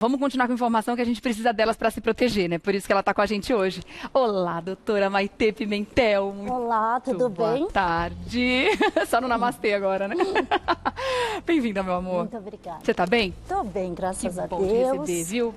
Vamos continuar com a informação que a gente precisa delas para se proteger, né? Por isso que ela está com a gente hoje. Olá, doutora Maitê Pimentel. Olá, tudo bem? Boa tarde. Só no namastê agora, né? Bem-vinda, meu amor. Muito obrigada. Você tá bem? Tô bem, graças a Deus. Que bom te receber, viu?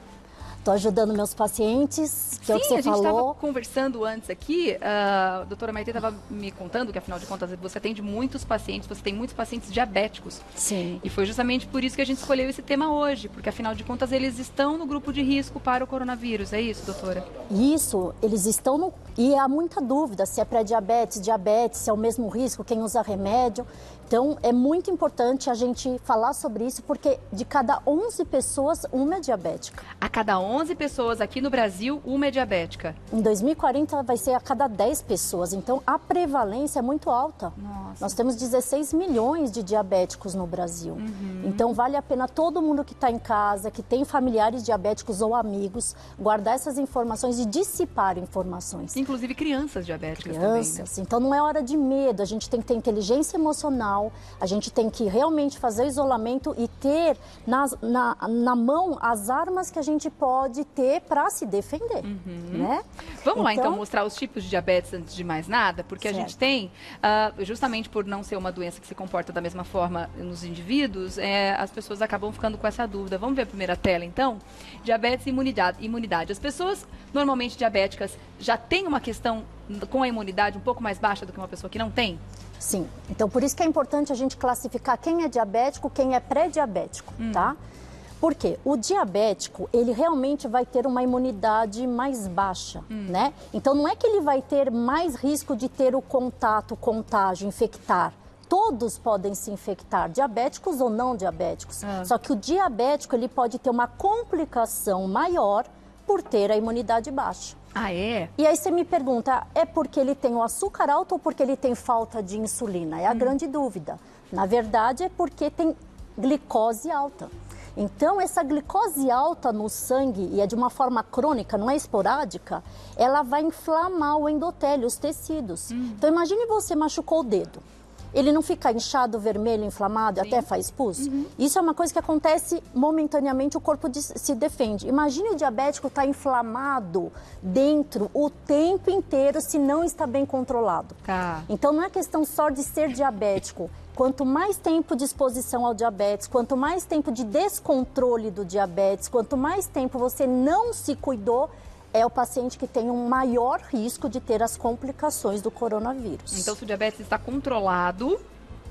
Tô ajudando meus pacientes, que é o que você a gente estava falou. conversando antes aqui, a doutora Maitê estava me contando que, afinal de contas, você atende muitos pacientes, você tem muitos pacientes diabéticos. Sim. E foi justamente por isso que a gente escolheu esse tema hoje, porque, afinal de contas, eles estão no grupo de risco para o coronavírus, é isso, doutora? Isso, eles estão no... E há muita dúvida se é pré-diabetes, diabetes, se é o mesmo risco, quem usa remédio. Então, é muito importante a gente falar sobre isso, porque de cada 11 pessoas, uma é diabética. A cada 11 pessoas aqui no Brasil, uma é diabética. Em 2040 vai ser a cada 10 pessoas, então a prevalência é muito alta. Nossa. Nós temos 16 milhões de diabéticos no Brasil. Então vale a pena todo mundo que está em casa, que tem familiares diabéticos ou amigos, guardar essas informações e dissipar informações. Inclusive crianças diabéticas Crianças. também, né? Então não é hora de medo, a gente tem que ter inteligência emocional, a gente tem que realmente fazer o isolamento e ter na mão as armas que a gente pode ter para se defender, né? Vamos lá então mostrar os tipos de diabetes antes de mais nada, porque a gente tem, justamente por não ser uma doença que se comporta da mesma forma nos indivíduos, as pessoas acabam ficando com essa dúvida. Vamos ver a primeira tela então? Diabetes e imunidade. As pessoas normalmente diabéticas já têm uma questão com a imunidade um pouco mais baixa do que uma pessoa que não tem? Sim, então por isso que é importante a gente classificar quem é diabético, quem é pré-diabético, tá? Porque o diabético, ele realmente vai ter uma imunidade mais baixa, né? Então não é que ele vai ter mais risco de ter o contágio, infectar. Todos podem se infectar, diabéticos ou não diabéticos. Só que o diabético, ele pode ter uma complicação maior por ter a imunidade baixa. Ah, é? E aí você me pergunta, é porque ele tem o açúcar alto ou porque ele tem falta de insulina? É a grande dúvida. Na verdade, é porque tem glicose alta. Então, essa glicose alta no sangue, e é de uma forma crônica, não é esporádica, ela vai inflamar o endotélio, os tecidos. Então, imagine você machucou o dedo. Ele não fica inchado, vermelho, inflamado, até faz pus? Isso é uma coisa que acontece momentaneamente, o corpo se defende. Imagine o diabético estar inflamado dentro o tempo inteiro se não está bem controlado. Tá. Então não é questão só de ser diabético. Quanto mais tempo de exposição ao diabetes, quanto mais tempo de descontrole do diabetes, quanto mais tempo você não se cuidou, é o paciente que tem um maior risco de ter as complicações do coronavírus. Então, se o diabetes está controlado,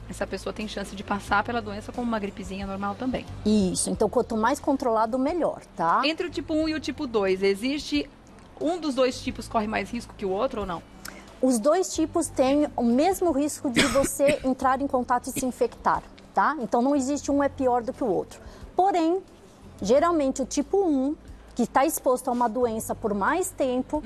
essa pessoa tem chance de passar pela doença como uma gripezinha normal também. Isso, então quanto mais controlado, melhor, tá? Entre o tipo 1 e o tipo 2, existe um dos dois tipos corre mais risco que o outro ou não? Os dois tipos têm o mesmo risco de você entrar em contato e se infectar, tá? Então não existe um é pior do que o outro. Porém, geralmente o tipo 1, que está exposto a uma doença por mais tempo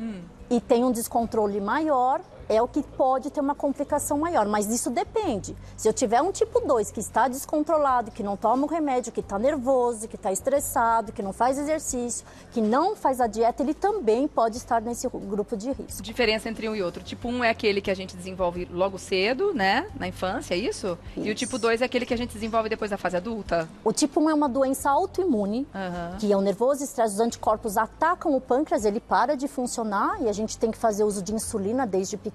e tem um descontrole maior, é o que pode ter uma complicação maior. Mas isso depende. Se eu tiver um tipo 2 que está descontrolado, que não toma o remédio, que está nervoso, que está estressado, que não faz exercício, que não faz a dieta, ele também pode estar nesse grupo de risco. Diferença entre um e outro. O tipo 1 é aquele que a gente desenvolve logo cedo, né? Na infância, é isso? E o tipo 2 é aquele que a gente desenvolve depois da fase adulta? O tipo 1 é uma doença autoimune, que é o nervoso e estresse. Os anticorpos atacam o pâncreas, ele para de funcionar e a gente tem que fazer uso de insulina desde pequenininho.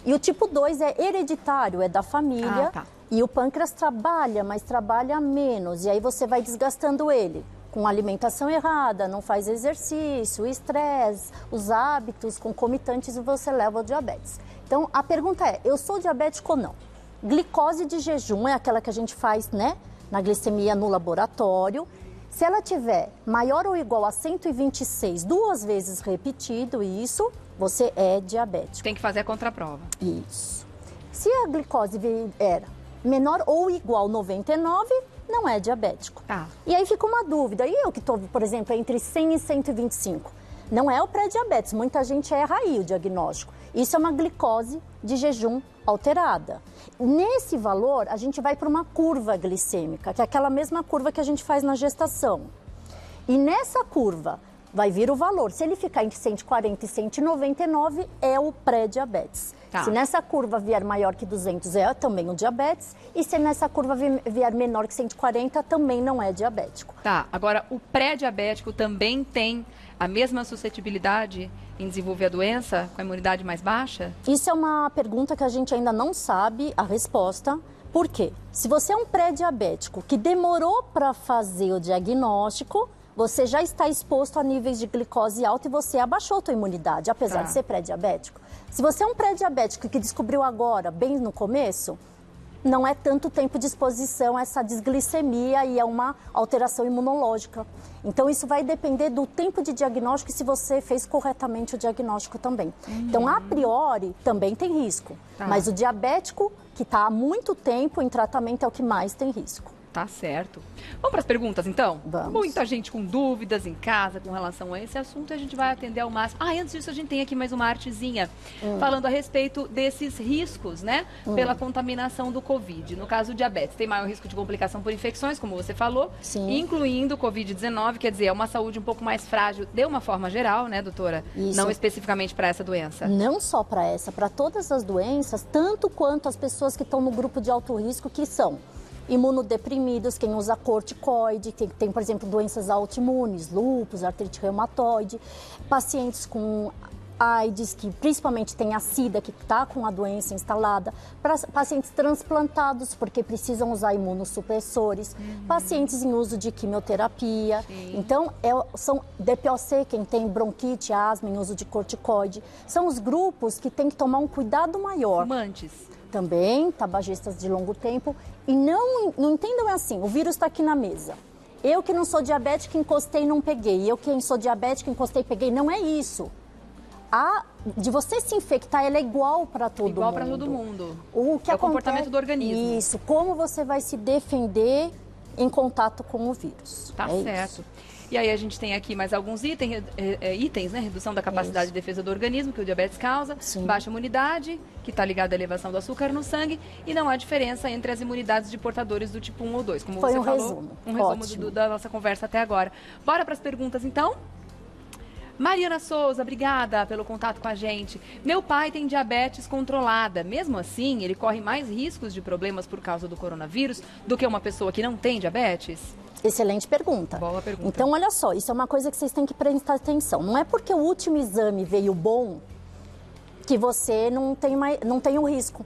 E o tipo 2 é hereditário, é da família. E o pâncreas trabalha, mas trabalha menos. E aí você vai desgastando ele com alimentação errada, não faz exercício, estresse, os hábitos concomitantes e você leva ao diabetes. Então a pergunta é, eu sou diabético ou não? Glicose de jejum é aquela que a gente faz, né, na glicemia no laboratório. Se ela tiver maior ou igual a 126 duas vezes repetido isso, você é diabético. Tem que fazer a contraprova. Isso. Se a glicose era menor ou igual a 99, não é diabético. E aí fica uma dúvida. E eu que estou, por exemplo, entre 100 e 125? Não é o pré-diabetes. Muita gente erra aí o diagnóstico. Isso é uma glicose de jejum alterada. Nesse valor, a gente vai para uma curva glicêmica, que é aquela mesma curva que a gente faz na gestação. E nessa curva, vai vir o valor. Se ele ficar entre 140 e 199, é o pré-diabetes. Tá. Se nessa curva vier maior que 200, é também o diabetes. E se nessa curva vier menor que 140, também não é diabético. Tá, agora o pré-diabético também tem a mesma suscetibilidade em desenvolver a doença com a imunidade mais baixa? Isso é uma pergunta que a gente ainda não sabe a resposta. Por quê? Se você é um pré-diabético que demorou para fazer o diagnóstico, você já está exposto a níveis de glicose alta e você abaixou a sua imunidade, apesar de ser pré-diabético. Se você é um pré-diabético que descobriu agora, bem no começo, não é tanto tempo de exposição a essa desglicemia e é uma alteração imunológica. Então, isso vai depender do tempo de diagnóstico e se você fez corretamente o diagnóstico também. Então, a priori, também tem risco. Mas o diabético, que está há muito tempo em tratamento, é o que mais tem risco. Tá certo. Vamos para as perguntas, então? Vamos. Muita gente com dúvidas em casa com relação a esse assunto e a gente vai atender ao máximo. Antes disso, a gente tem aqui mais uma artezinha falando a respeito desses riscos, né? Pela contaminação do Covid. No caso do diabetes, tem maior risco de complicação por infecções, como você falou, incluindo o Covid-19, quer dizer, é uma saúde um pouco mais frágil de uma forma geral, né, doutora? Isso. Não especificamente para essa doença. Não só para essa, para todas as doenças, tanto quanto as pessoas que estão no grupo de alto risco, que são imunodeprimidos, quem usa corticoide, tem, por exemplo, doenças autoimunes, lúpus, artrite reumatoide, pacientes com AIDS, que principalmente tem a SIDA, que está com a doença instalada, pacientes transplantados, porque precisam usar imunossupressores, pacientes em uso de quimioterapia. Então, são DPOC, quem tem bronquite, asma, em uso de corticoide. São os grupos que tem que tomar um cuidado maior. Fumantes. Também, tabagistas de longo tempo. E não entendam assim, o vírus está aqui na mesa. Eu que não sou diabética, encostei e não peguei. Eu que sou diabética, encostei e peguei. Não é isso. De você se infectar, ela é igual para todo mundo. Igual para todo mundo. O que é o comportamento do organismo. Isso, como você vai se defender em contato com o vírus. Tá certo. Isso. E aí a gente tem aqui mais alguns itens, né? Redução da capacidade de defesa do organismo, que o diabetes causa, baixa imunidade, que está ligada à elevação do açúcar no sangue, e não há diferença entre as imunidades de portadores do tipo 1 ou 2, como você falou. Um resumo da nossa conversa até agora. Bora para as perguntas, então? Mariana Souza, obrigada pelo contato com a gente. Meu pai tem diabetes controlada. Mesmo assim, ele corre mais riscos de problemas por causa do coronavírus do que uma pessoa que não tem diabetes? Excelente pergunta. Boa pergunta. Então, olha só, isso é uma coisa que vocês têm que prestar atenção. Não é porque o último exame veio bom que você não tem o risco.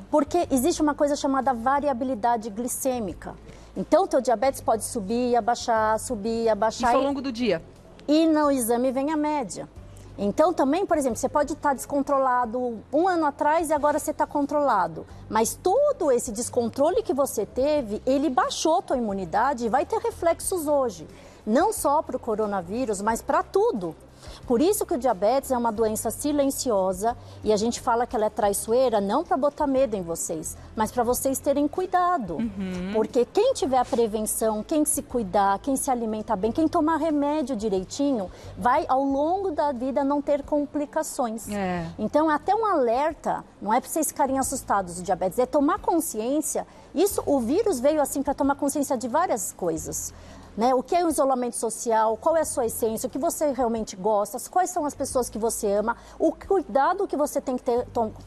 Porque existe uma coisa chamada variabilidade glicêmica. Então, o teu diabetes pode subir, abaixar, subir, abaixar. Isso ao longo do dia. E no exame vem a média. Então, também, por exemplo, você pode estar descontrolado 1 ano atrás e agora você está controlado. Mas todo esse descontrole que você teve, ele baixou a tua imunidade e vai ter reflexos hoje. Não só para o coronavírus, mas para tudo. Por isso que o diabetes é uma doença silenciosa e a gente fala que ela é traiçoeira não para botar medo em vocês, mas para vocês terem cuidado. Porque quem tiver a prevenção, quem se cuidar, quem se alimenta bem, quem tomar remédio direitinho, vai ao longo da vida não ter complicações. Então, até um alerta, não é para vocês ficarem assustados do diabetes, é tomar consciência. O vírus veio assim para tomar consciência de várias coisas. Né? O que é o isolamento social, qual é a sua essência, o que você realmente gosta, quais são as pessoas que você ama, o cuidado que você tem que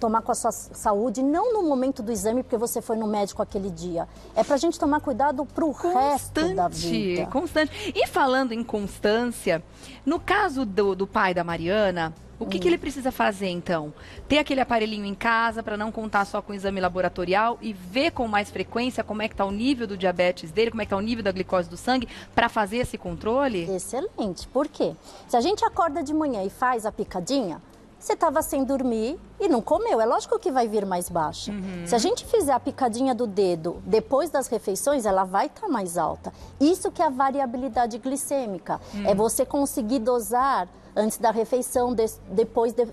tomar com a sua saúde, não no momento do exame, porque você foi no médico aquele dia. É pra gente tomar cuidado pro resto da vida. Constante. E falando em constância, no caso do pai da Mariana, o que ele precisa fazer, então? Ter aquele aparelhinho em casa para não contar só com o exame laboratorial e ver com mais frequência como é que está o nível do diabetes dele, como é que está o nível da glicose do sangue, para fazer esse controle? Excelente. Por quê? Se a gente acorda de manhã e faz a picadinha, você estava sem dormir e não comeu. É lógico que vai vir mais baixa. Se a gente fizer a picadinha do dedo depois das refeições, ela vai estar mais alta. Isso que é a variabilidade glicêmica. É você conseguir dosar antes da refeição,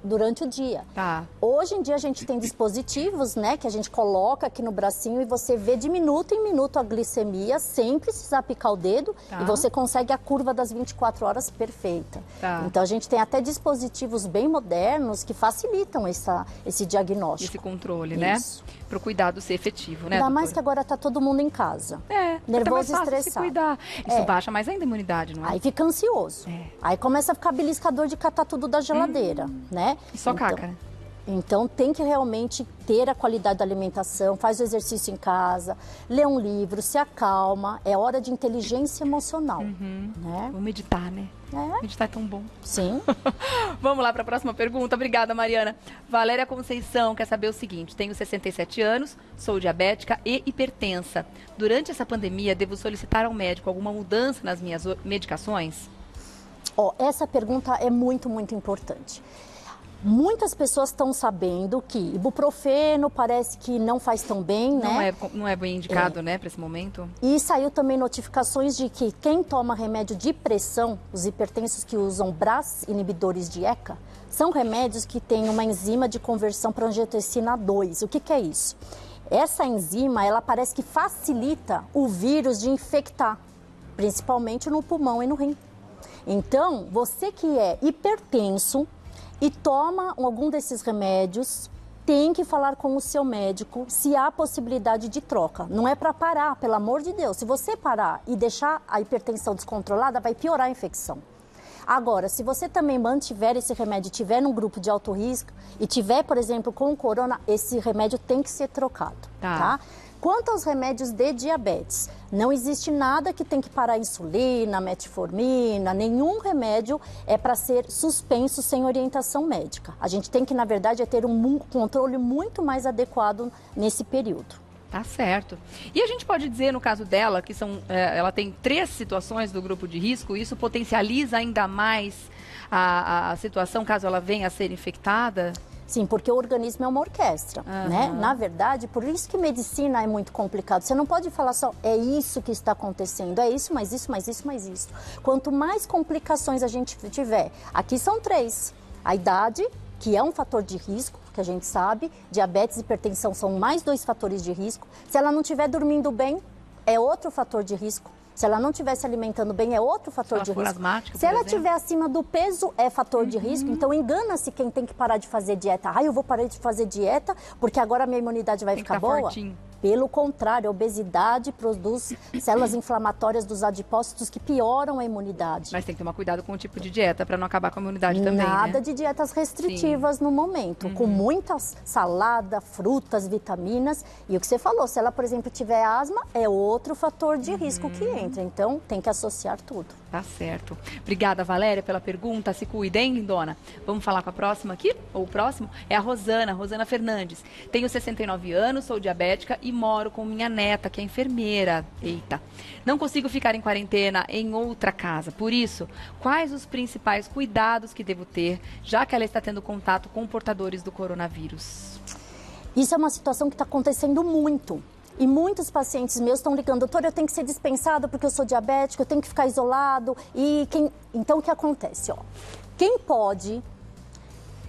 durante o dia. Hoje em dia a gente tem dispositivos, né, que a gente coloca aqui no bracinho e você vê de minuto em minuto a glicemia sem precisar picar o dedo e você consegue a curva das 24 horas perfeita. Então a gente tem até dispositivos bem modernos que facilitam essa esse diagnóstico. Esse controle, né? Para o cuidado ser efetivo, né, Ainda doutora? mais que agora tá todo mundo em casa. Nervoso e estressado. Se cuidar. Isso baixa mais ainda a imunidade, não é? Aí fica ansioso. Aí começa a ficar beliscador de catar tudo da geladeira, né? E só caca, né? Então, tem que realmente ter a qualidade da alimentação, faz o exercício em casa, lê um livro, se acalma. É hora de inteligência emocional. Né? Vamos meditar, né? Meditar é tão bom. Sim. Vamos lá para a próxima pergunta. Obrigada, Mariana. Valéria Conceição quer saber o seguinte. Tenho 67 anos, sou diabética e hipertensa. Durante essa pandemia, devo solicitar ao médico alguma mudança nas minhas medicações? Essa pergunta é muito, muito importante. Muitas pessoas estão sabendo que ibuprofeno parece que não faz tão bem, né? Não é bem indicado, né, para esse momento. E saiu também notificações de que quem toma remédio de pressão, os hipertensos que usam BRAS, inibidores de ECA, são remédios que têm uma enzima de conversão para angiotensina 2. O que é isso? Essa enzima, ela parece que facilita o vírus de infectar, principalmente no pulmão e no rim. Então, você que é hipertenso e toma algum desses remédios, tem que falar com o seu médico se há possibilidade de troca. Não é para parar, pelo amor de Deus. Se você parar e deixar a hipertensão descontrolada, vai piorar a infecção. Agora, se você também mantiver esse remédio, estiver num grupo de alto risco e tiver, por exemplo, com corona, esse remédio tem que ser trocado, tá? Quanto aos remédios de diabetes, não existe nada que tem que parar a insulina, metformina, nenhum remédio é para ser suspenso sem orientação médica. A gente tem que, na verdade, ter um controle muito mais adequado nesse período. Tá certo. E a gente pode dizer, no caso dela, que ela tem 3 situações do grupo de risco, isso potencializa ainda mais a situação caso ela venha a ser infectada? Sim, porque o organismo é uma orquestra, né? Na verdade, por isso que medicina é muito complicado. Você não pode falar só, é isso que está acontecendo, é isso, mais isso, mais isso, mais isso. Quanto mais complicações a gente tiver, aqui são 3. A idade, que é um fator de risco, que a gente sabe, diabetes e hipertensão são mais 2 fatores de risco. Se ela não estiver dormindo bem, é outro fator de risco. Se ela não estiver se alimentando bem, é outro fator de risco. Se ela estiver acima do peso, é fator de risco. Então, engana-se quem tem que parar de fazer dieta. Eu vou parar de fazer dieta porque agora a minha imunidade vai ficar boa. Fortinho. Pelo contrário, a obesidade produz células inflamatórias dos adipócitos que pioram a imunidade. Mas tem que tomar cuidado com o tipo de dieta para não acabar com a imunidade também, Nada né? de dietas restritivas no momento, com muitas salada, frutas, vitaminas. E o que você falou, se ela, por exemplo, tiver asma, é outro fator de risco que entra. Então, tem que associar tudo. Tá certo. Obrigada, Valéria, pela pergunta. Se cuidem, dona. Vamos falar com a próxima aqui? Ou o próximo? É a Rosana Fernandes. Tenho 69 anos, sou diabética e moro com minha neta, que é enfermeira. Eita. Não consigo ficar em quarentena em outra casa. Por isso, quais os principais cuidados que devo ter, já que ela está tendo contato com portadores do coronavírus? Isso é uma situação que está acontecendo muito. E muitos pacientes meus estão ligando, doutor, eu tenho que ser dispensado porque eu sou diabético, eu tenho que ficar isolado. Então, o que acontece? Quem pode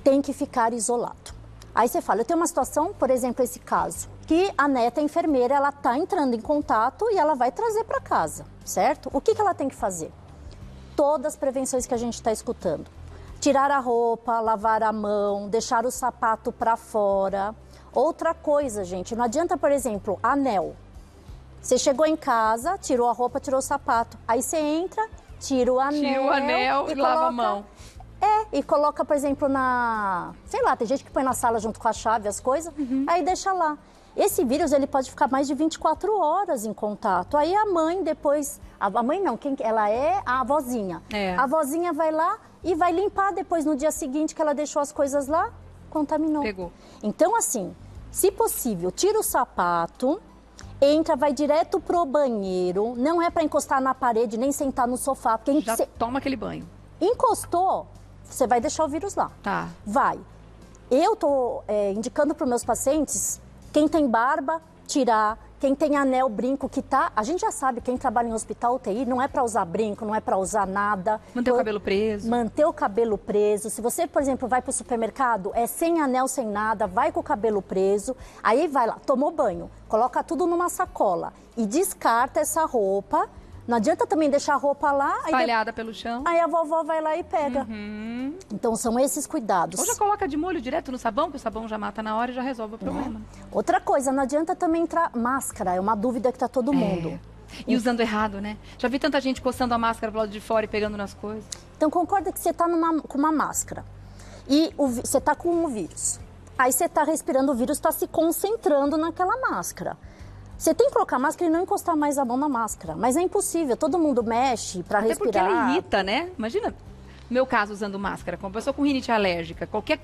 tem que ficar isolado. Aí você fala, eu tenho uma situação, por exemplo, esse caso, que a neta é enfermeira, ela está entrando em contato e ela vai trazer para casa, certo? O que ela tem que fazer? Todas as prevenções que a gente está escutando. Tirar a roupa, lavar a mão, deixar o sapato para fora. Outra coisa, gente, não adianta, por exemplo, anel. Você chegou em casa, tirou a roupa, tirou o sapato. Aí você entra, tira o anel e lava a mão. E coloca, por exemplo, sei lá, tem gente que põe na sala junto com a chave, as coisas, aí deixa lá. Esse vírus, ele pode ficar mais de 24 horas em contato. Aí a mãe depois, a mãe não, ela é a avózinha. A avózinha vai lá e vai limpar depois no dia seguinte que ela deixou as coisas lá, contaminou. Pegou. Então, assim, se possível, tira o sapato, entra, vai direto pro banheiro, não é para encostar na parede, nem sentar no sofá. Porque já toma aquele banho. Encostou, você vai deixar o vírus lá. Tá. Vai. Eu tô indicando para os meus pacientes, quem tem barba, tirar. Quem tem anel, brinco, a gente já sabe, quem trabalha em hospital UTI, não é para usar brinco, não é para usar nada. Manter o cabelo preso. Manter o cabelo preso. Se você, por exemplo, vai para o supermercado, é sem anel, sem nada, vai com o cabelo preso. Aí vai lá, tomou banho, coloca tudo numa sacola e descarta essa roupa Não adianta também deixar a roupa lá. Espalhada pelo chão. Aí a vovó vai lá e pega. Então são esses cuidados. Ou já coloca de molho direto no sabão, que o sabão já mata na hora e já resolve o problema. Outra coisa, não adianta também entrar máscara, é uma dúvida que tá todo mundo. E usando errado, né? Já vi tanta gente coçando a máscara pro lado de fora e pegando nas coisas. Então concorda que você tá com uma máscara e você tá com um vírus. Aí você tá respirando, o vírus está se concentrando naquela máscara. Você tem que colocar a máscara e não encostar mais a mão na máscara. Mas é impossível, todo mundo mexe para respirar. Até porque ela irrita, né? Imagina, meu caso usando máscara, com uma pessoa com rinite alérgica, qualquer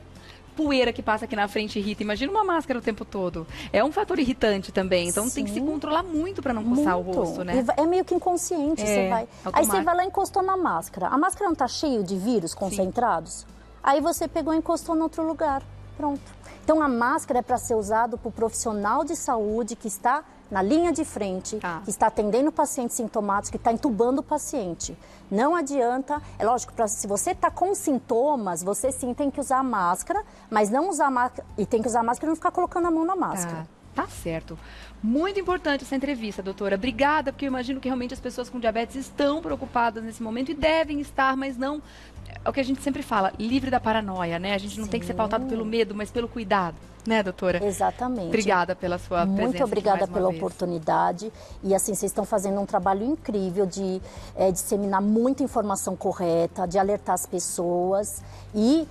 poeira que passa aqui na frente irrita. Imagina uma máscara o tempo todo. É um fator irritante também, então tem que se controlar muito para não coçar o rosto, né? É meio que inconsciente, você vai. Aí você vai lá e encostou na máscara. A máscara não tá cheia de vírus concentrados? Aí você pegou e encostou em outro lugar. Pronto. Então a máscara é para ser usado por profissional de saúde que está na linha de frente, que está atendendo pacientes sintomáticos, que está entubando o paciente. Não adianta, é lógico, se você está com sintomas, você sim tem que usar máscara, mas não usar máscara, e tem que usar máscara e não ficar colocando a mão na máscara. Tá certo. Muito importante essa entrevista, doutora. Obrigada, porque eu imagino que realmente as pessoas com diabetes estão preocupadas nesse momento e devem estar, mas não... É o que a gente sempre fala, livre da paranoia, né? A gente não tem que ser pautado pelo medo, mas pelo cuidado, né, doutora? Exatamente. Obrigada pela sua presença. Muito obrigada pela oportunidade. E assim, vocês estão fazendo um trabalho incrível de disseminar muita informação correta, de alertar as pessoas. E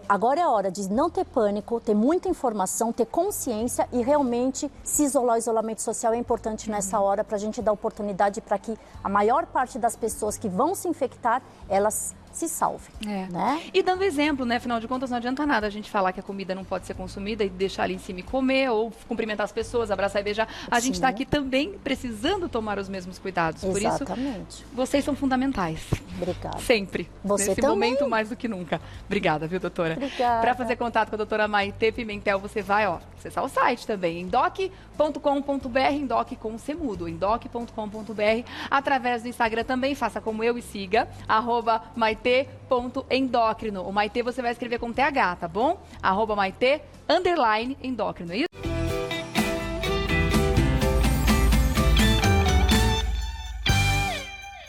agora é a hora de não ter pânico, ter muita informação, ter consciência e realmente se isolar. O isolamento social é importante nessa hora para a gente dar oportunidade para que a maior parte das pessoas que vão se infectar, elas se salvem. Né? E dando exemplo, né? Afinal de contas, não adianta nada a gente falar que a comida não pode ser consumida e deixar ali em cima e comer, ou cumprimentar as pessoas, abraçar e beijar. A gente está aqui também precisando tomar os mesmos cuidados. Exatamente. Por isso, vocês são fundamentais. Obrigada. Sempre. Você nesse também. momento, mais do que nunca. Obrigada, viu, doutora? Obrigada. Para fazer contato com a doutora Maitê Pimentel, você vai, acessar o site também, endoc.com.br, endoc com semudo, endoc.com.br, através do Instagram também, faça como eu e siga, @maite.endócrino. O Maitê você vai escrever com TH, tá bom? @maite_endócrino.